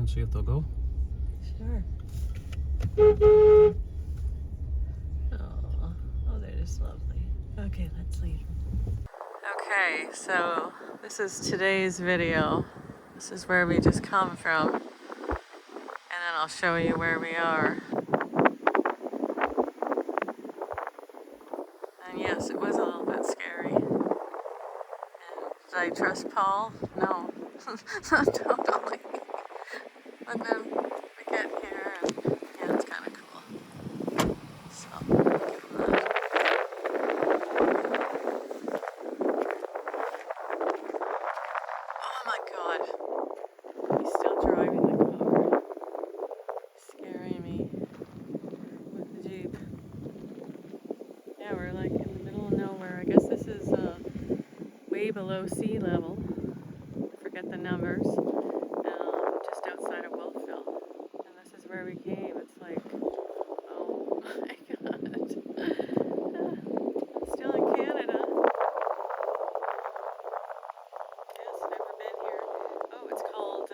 and see if they'll go? Sure. Oh, they're just lovely. Okay, let's leave. Okay, so this is today's video. This is where we just come from. And then I'll show you where we are. And yes, it was a little bit scary. And did I trust Paul? No. Not totally. But then we get here and yeah, it's kind of cool. So, give him that. Oh my god. He's still driving the car. Scaring me with the Jeep. Yeah, we're like in the middle of nowhere. I guess this is way below sea level. I forget the numbers. Just outside of Wolfville. And this is where we came. It's like, oh my god. I'm still in Canada. Yes, never been here. Oh, it's called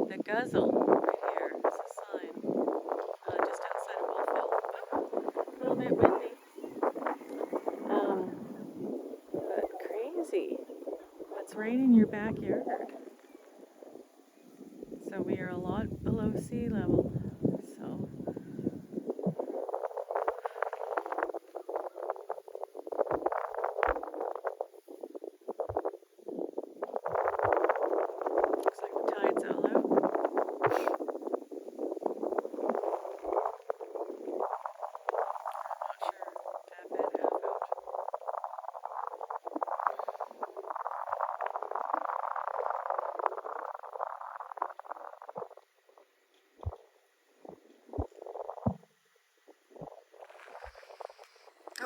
the Guzzle right here. It's a sign. Just outside of Wolfville. A little bit windy. But crazy. What's right in your backyard? So we are a lot below sea level. So looks like the tide's all out. Not sure. Half in, half out.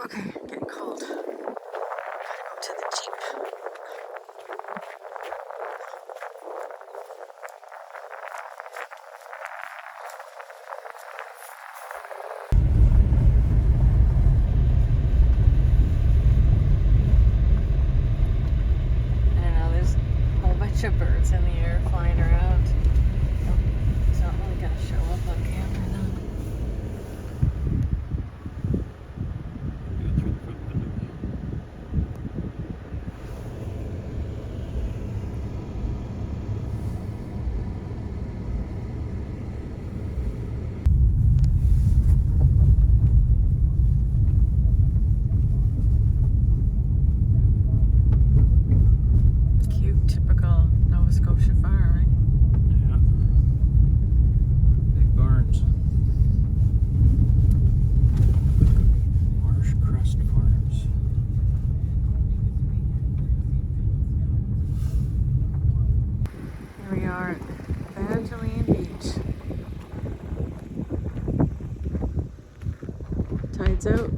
Okay, getting cold. Gotta go to the Jeep. I don't know, there's a whole bunch of birds in the air flying around. It's not really gonna show up on camera though. We are at Evangeline Beach. Tide's out.